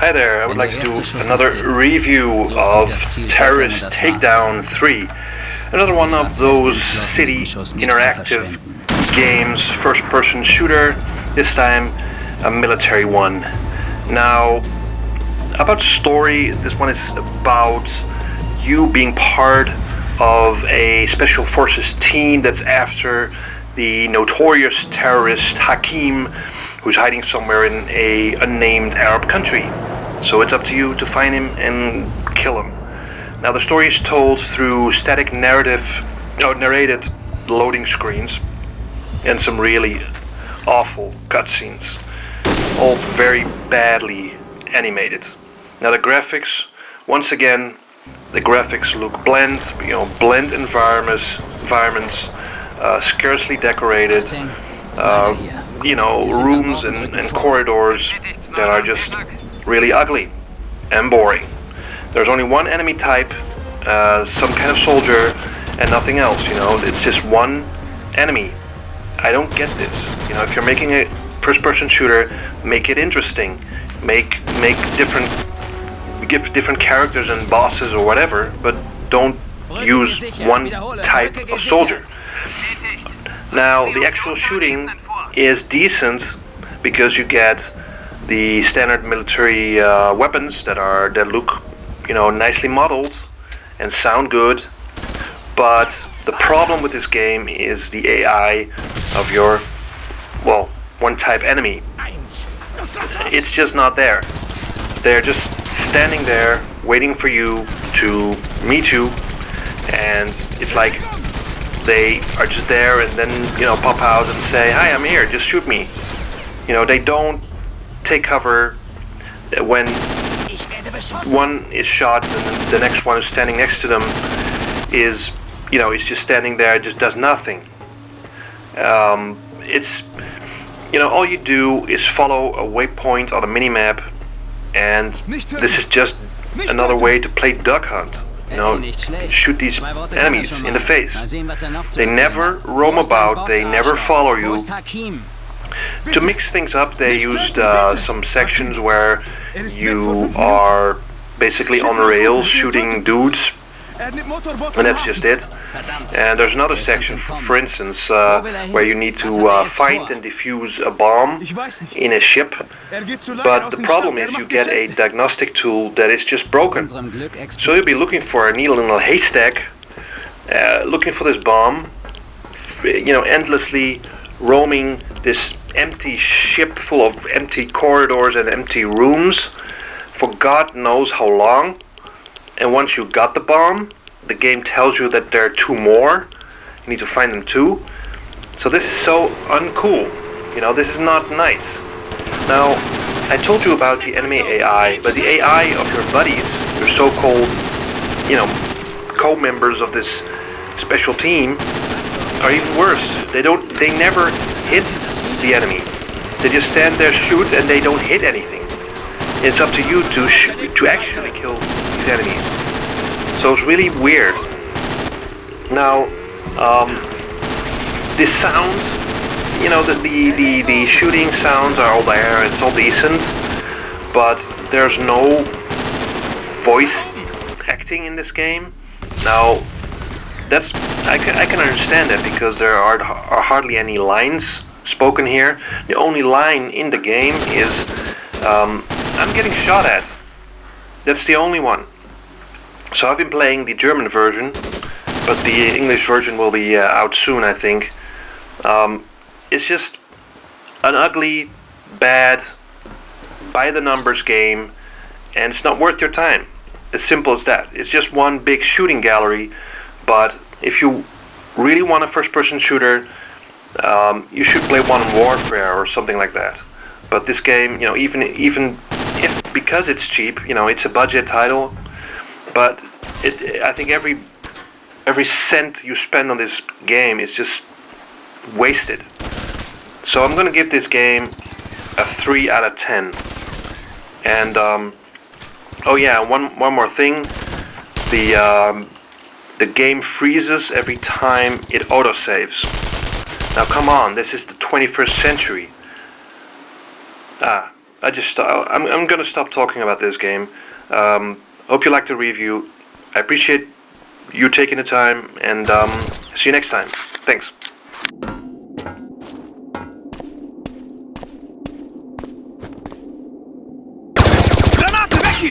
Hi there, I would like to do another review of Terrorist Takedown 3. Another one of those city interactive games, first-person shooter, this time a military one. Now, about story, this one is about you being part of a special forces team that's after the notorious terrorist Hakim, who's hiding somewhere in a unnamed Arab country. So it's up to you to find him and kill him. Now the story is told through static narrated loading screens and some really awful cutscenes, all very badly animated. Now the graphics, once again, the graphics look bland, bland environments, scarcely decorated, rooms and corridors that are just really ugly and boring. There's only one enemy type, some kind of soldier, and nothing else. It's just one enemy. I don't get this. If you're making a first-person shooter, make it interesting. Give different characters and bosses or whatever, but don't use one type of soldier. Now, the actual shooting is decent because you get the standard military weapons that look, nicely modeled and sound good. But the problem with this game is the AI of your, one type enemy. It's just not there. They're just standing there waiting for you to meet you, and it's like they are just there and then pop out and say, "Hi, I'm here, just shoot me." They don't take cover when one is shot and the next one is standing next to them is just standing there, just does nothing. It's all you do is follow a waypoint on a minimap, and this is just another way to play Duck Hunt. Shoot these enemies in the face. They never roam about, they never follow you. To mix things up, they used some sections where you are basically on rails shooting dudes, and that's just it. And there's another section, for instance, where you need to find and defuse a bomb in a ship. But the problem is you get a diagnostic tool that is just broken. So you'll be looking for a needle in a haystack, looking for this bomb, endlessly roaming this empty ship full of empty corridors and empty rooms for God knows how long. And once you got the bomb, the game tells you that there are two more. You need to find them too. So this is so uncool. This is not nice. Now, I told you about the enemy AI, but the AI of your buddies, your so-called, co-members of this special team, are even worse. They never hit the enemy. They just stand there, shoot, and they don't hit anything. It's up to you to actually kill these enemies. So it's really weird. Now, the sound, the shooting sounds are all there. It's all decent, but there's no voice acting in this game. Now, I can understand that because there are hardly any lines spoken here. The only line in the game is "I'm getting shot at." That's the only one. So I've been playing the German version, but the English version will be out soon, I think. It's just an ugly, bad, by-the-numbers game, and it's not worth your time. As simple as that. It's just one big shooting gallery, but if you really want a first-person shooter, you should play Modern Warfare or something like that. But this game, even if because it's cheap, it's a budget title, but I think every cent you spend on this game is just wasted. So I'm gonna give this game a 3 out of 10. And oh yeah, one more thing. The game freezes every time it autosaves. Now come on, this is the 21st century. I'm gonna stop talking about this game. Hope you liked the review. I appreciate you taking the time, and see you next time. Thanks.